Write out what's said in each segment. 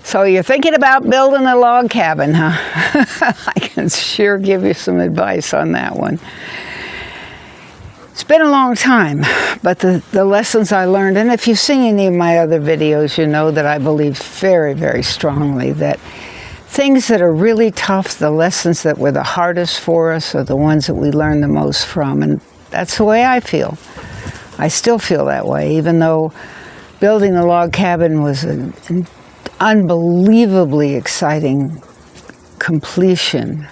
So you're thinking about building a log cabin, huh? I can sure give you some advice on that one. It's been a long time, but the lessons I learned, and if you've seen any of my other videos, you know that I believe very, very strongly that things that are really tough, the lessons that were the hardest for us, are the ones that we learn the most from, and that's the way I feel. I still feel that way, even though building a log cabin was an unbelievably exciting completion,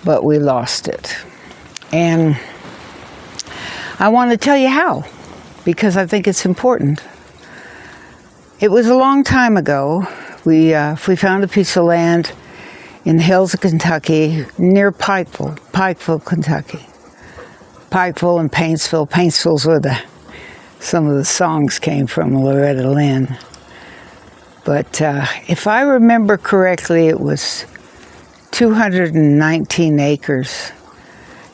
but we lost it. And I want to tell you how, because I think it's important. It was a long time ago. We found a piece of land in the hills of Kentucky, near Pikeville, Kentucky. Pikeville and Paintsville. Paintsville's where some of the songs came from, Loretta Lynn. But if I remember correctly, it was 219 acres.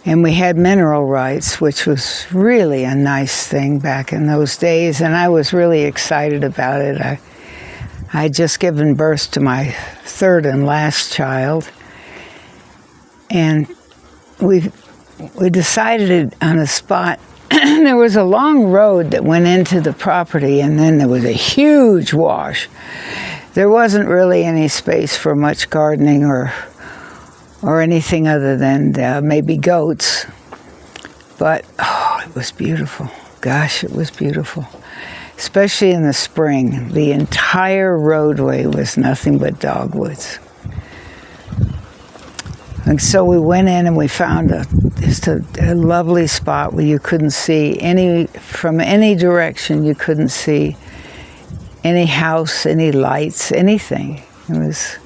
And we had mineral rights, which was really a nice thing back in those days. And I was really excited about it. I had just given birth to my third and last child. And we decided on a spot. There was a long road that went into the property, and then there was a huge wash. There wasn't really any space for much gardening or anything other than maybe goats. But, oh, it was beautiful. Gosh, it was beautiful. Especially in the spring. The entire roadway was nothing but dogwoods. And so we went in and we found just a lovely spot where you couldn't see from any direction. You couldn't see any house, any lights, anything. It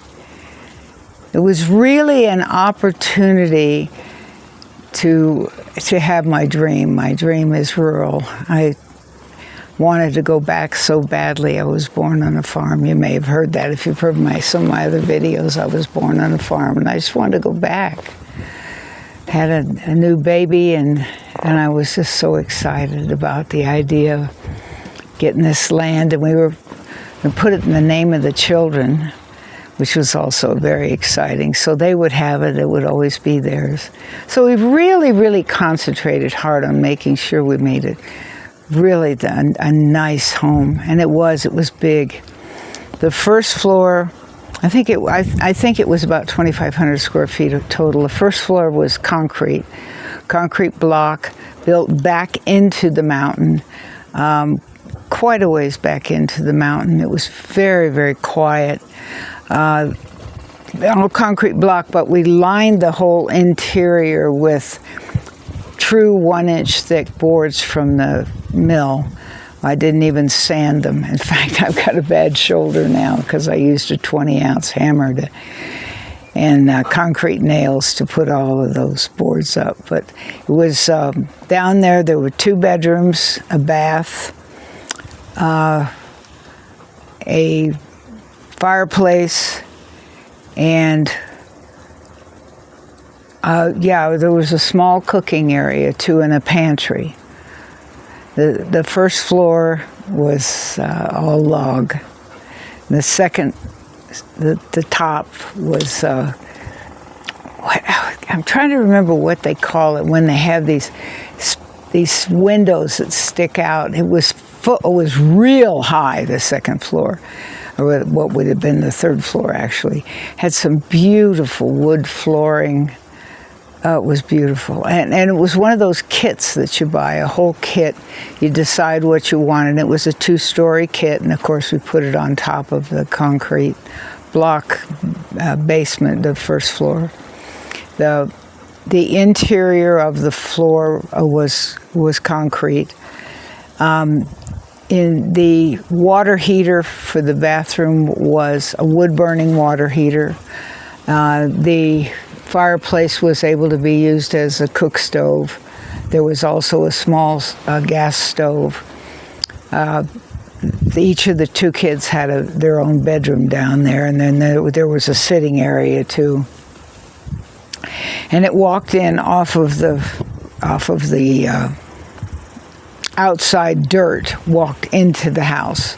was really an opportunity to have my dream. My dream is rural. I wanted to go back so badly. I was born on a farm. You may have heard that if you've heard some of my other videos. I was born on a farm, and I just wanted to go back. Had a new baby, and I was just so excited about the idea of getting this land, and we were going to put it in the name of the children, which was also very exciting. So they would have it. It would always be theirs. So we really, really concentrated hard on making sure we made it really a nice home. And it was big. The first floor, I think it was about 2,500 square feet total. The first floor was concrete block built back into the mountain, quite a ways back into the mountain. It was very, very quiet. All concrete block, but we lined the whole interior with true 1-inch thick boards from the mill. I didn't even sand them. In fact, I've got a bad shoulder now because I used a 20-ounce hammer and concrete nails to put all of those boards up. But it was down there. There were 2 bedrooms, a bath, a fireplace, and there was a small cooking area too, and a pantry. The first floor was all log. The second, the top was I'm trying to remember what they call it when they have these windows that stick out. It was real high, the second floor, or what would have been the third floor actually. Had some beautiful wood flooring. It was beautiful. And it was one of those kits that you buy, a whole kit. You decide what you want, and it was a 2-story kit, and of course we put it on top of the concrete block basement, the first floor. The interior of the floor was concrete. In the water heater for the bathroom was a wood-burning water heater. The fireplace was able to be used as a cook stove. There was also a small gas stove. Each of the 2 kids had their own bedroom down there, and then there was a sitting area too. And it walked in off of the outside dirt, walked into the house.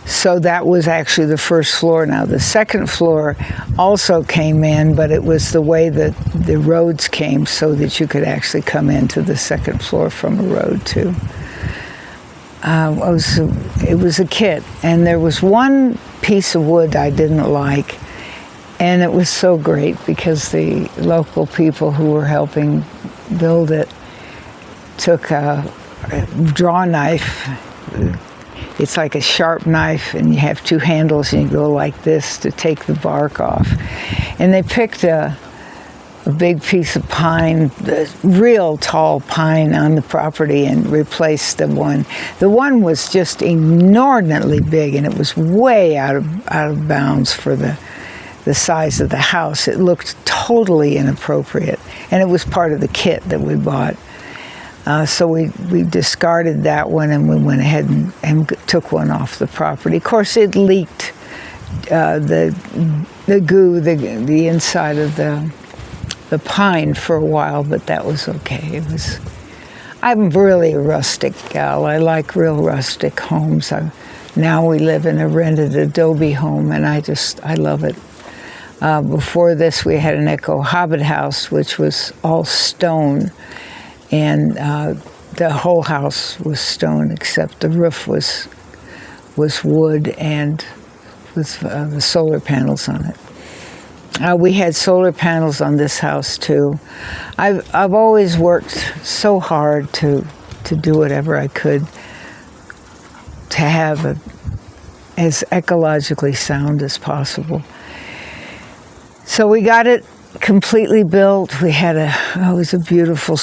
So that was actually the first floor. Now the second floor also came in, but it was the way that the roads came so that you could actually come into the second floor from a road too. It was a kit, and there was one piece of wood I didn't like, and it was so great because the local people who were helping build it took a draw knife. It's like a sharp knife, and you have two handles, and you go like this to take the bark off. And they picked a big piece of pine, a real tall pine on the property, and replaced the one. The one was just inordinately big, and it was way out of bounds for the size of the house. It looked totally inappropriate, and it was part of the kit that we bought. So we discarded that one, and we went ahead and took one off the property. Of course, it leaked the goo, the inside of the pine for a while, but that was okay. I'm really a rustic gal. I like real rustic homes. Now we live in a rented adobe home, and I love it. Before this, we had an Echo Hobbit house, which was all stone. And the whole house was stone, except the roof was wood and with the solar panels on it. We had solar panels on this house too. I've always worked so hard to do whatever I could to have as ecologically sound as possible. So we got it completely built. We had it was a beautiful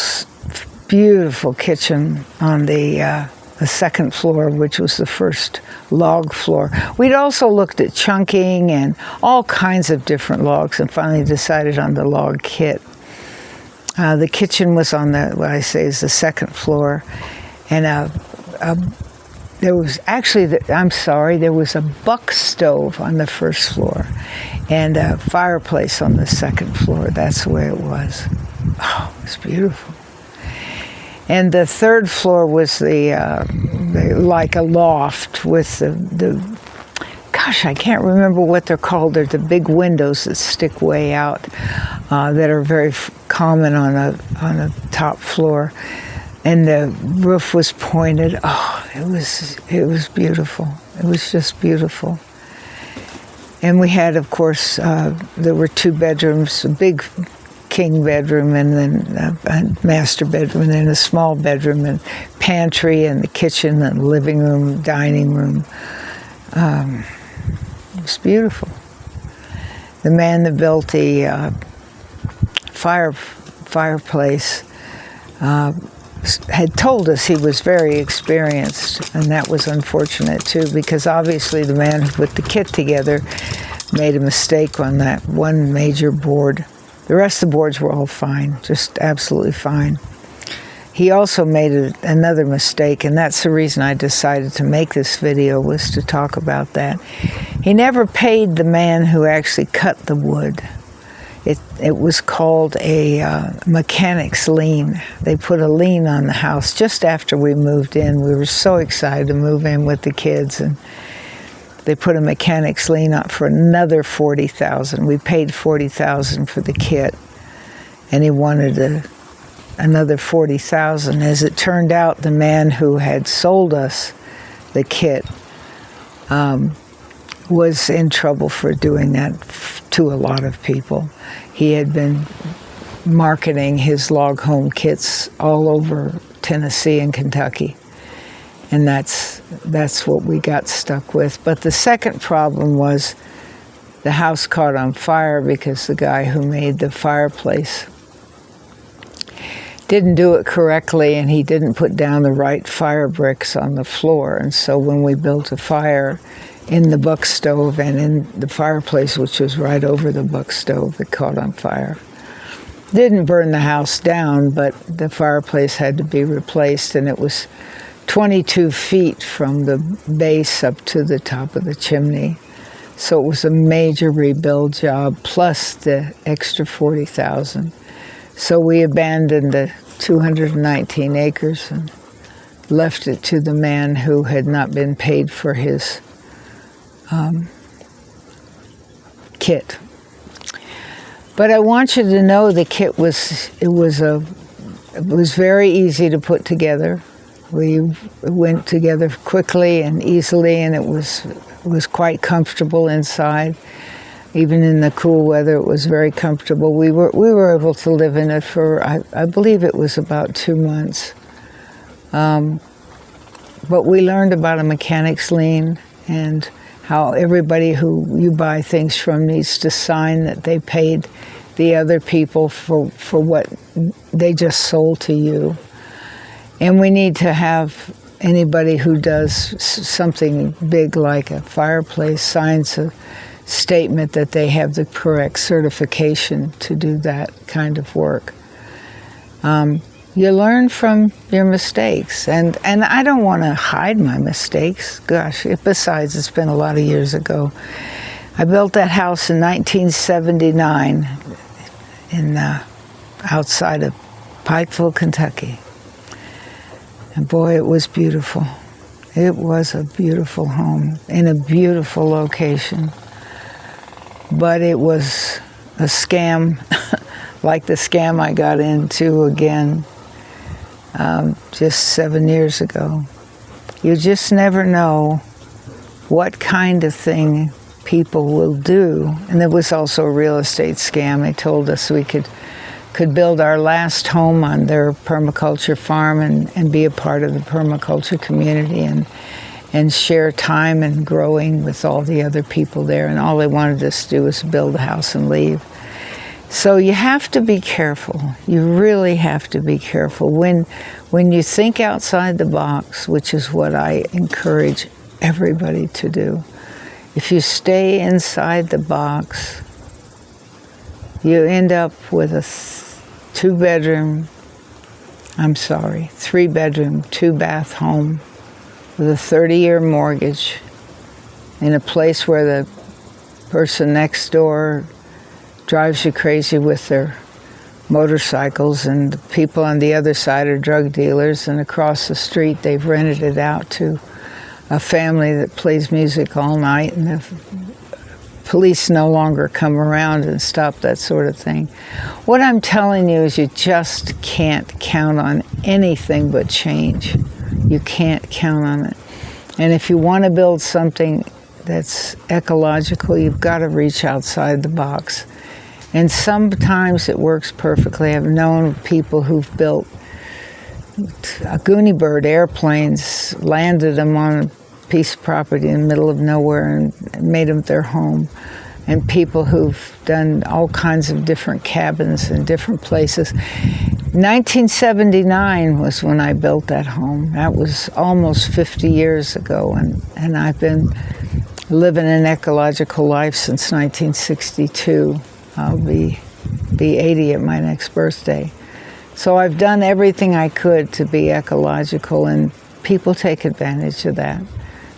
kitchen on the second floor, which was the first log floor. We'd also looked at chunking and all kinds of different logs, and finally decided on the log kit. The kitchen was on what I say is the second floor, and there was actually, there was a buck stove on the first floor and a fireplace on the second floor. That's the way it was. Oh, it was beautiful. And the third floor was like a loft with gosh, I can't remember what they're called. They're the big windows that stick way out that are very common on a top floor. And the roof was pointed. Oh, it was beautiful. It was just beautiful. And we had, of course, there were two bedrooms, a big king bedroom, and then a master bedroom, and then a small bedroom, and pantry, and the kitchen, and living room, dining room. It was beautiful. The man that built the fireplace had told us he was very experienced, and that was unfortunate too, because obviously the man who put the kit together made a mistake on that one major board. The rest of the boards were all fine, just absolutely fine. He also made another mistake, and that's the reason I decided to make this video, was to talk about that. He never paid the man who actually cut the wood. It was called a mechanic's lien. They put a lien on the house just after we moved in. We were so excited to move in with the kids, and they put a mechanic's lien up for another $40,000. We paid $40,000 for the kit, and he wanted another $40,000. As it turned out, the man who had sold us the kit was in trouble for doing that to a lot of people. He had been marketing his log home kits all over Tennessee and Kentucky. And that's what we got stuck with. But the second problem was the house caught on fire because the guy who made the fireplace didn't do it correctly, and he didn't put down the right fire bricks on the floor. And so when we built a fire in the buck stove and in the fireplace, which was right over the buck stove, it caught on fire. Didn't burn the house down, but the fireplace had to be replaced, and it was 22 feet from the base up to the top of the chimney. So it was a major rebuild job, plus the extra $40,000. So we abandoned the 219 acres and left it to the man who had not been paid for his kit. But I want you to know the kit was very easy to put together. We went together quickly and easily, and it was quite comfortable inside. Even in the cool weather, it was very comfortable. We were able to live in it for, I believe it was about 2 months. But we learned about a mechanic's lien and how everybody who you buy things from needs to sign that they paid the other people for what they just sold to you. And we need to have anybody who does something big like a fireplace signs a statement that they have the correct certification to do that kind of work. You learn from your mistakes, and I don't want to hide my mistakes. Gosh, besides, it's been a lot of years ago. I built that house in 1979 outside of Pikeville, Kentucky. And boy, it was beautiful. It was a beautiful home in a beautiful location. But it was a scam, like the scam I got into again just 7 years ago. You just never know what kind of thing people will do. And there was also a real estate scam. They told us we could build our last home on their permaculture farm and be a part of the permaculture community and share time and growing with all the other people there. And all they wanted us to do was build a house and leave. So you have to be careful. You really have to be careful. When you think outside the box, which is what I encourage everybody to do, if you stay inside the box, you end up with a 3-bedroom, 2-bath home with a 30-year mortgage in a place where the person next door drives you crazy with their motorcycles, and the people on the other side are drug dealers, and across the street they've rented it out to a family that plays music all night, and the police no longer come around and stop that sort of thing. What I'm telling you is you just can't count on anything but change. You can't count on it. And if you want to build something that's ecological, you've got to reach outside the box. And sometimes it works perfectly. I've known people who've built Goonie bird airplanes, landed them on a piece of property in the middle of nowhere and made them their home. And people who've done all kinds of different cabins in different places. 1979 was when I built that home. That was almost 50 years ago, and I've been living an ecological life since 1962. I'll be 80 at my next birthday. So I've done everything I could to be ecological, and people take advantage of that.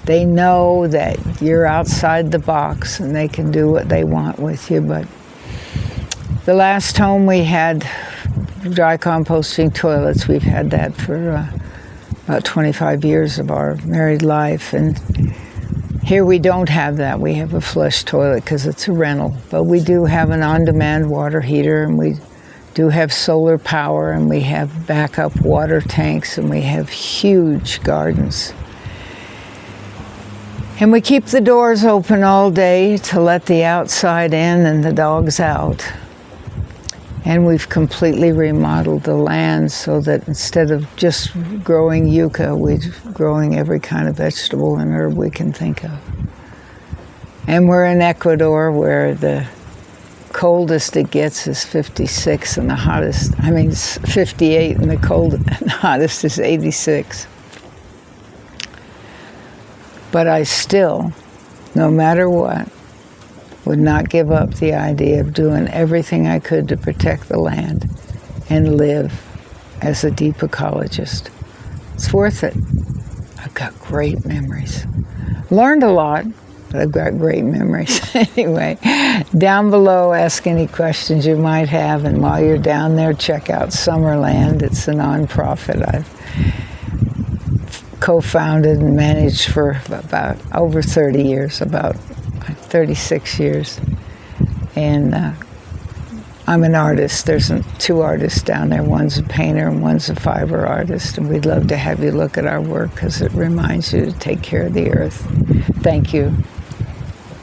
They know that you're outside the box and they can do what they want with you. But the last home we had dry composting toilets. We've had that for about 25 years of our married life. And here we don't have that. We have a flush toilet because it's a rental. But we do have an on-demand water heater, and we do have solar power, and we have backup water tanks, and we have huge gardens. And we keep the doors open all day to let the outside in and the dogs out. And we've completely remodeled the land so that instead of just growing yucca, we're growing every kind of vegetable and herb we can think of. And we're in Ecuador, where the coldest it gets is 56 and the hottest, 58 and the hottest is 86. But I still, no matter what, would not give up the idea of doing everything I could to protect the land and live as a deep ecologist. It's worth it. I've got great memories. Learned a lot, but I've got great memories. Anyway, down below, ask any questions you might have, and while you're down there, check out Summerland. It's a nonprofit. I've co-founded and managed for about over 30 years, about 36 years. And I'm an artist. There's two artists down there. One's a painter and one's a fiber artist. And we'd love to have you look at our work because it reminds you to take care of the earth. Thank you.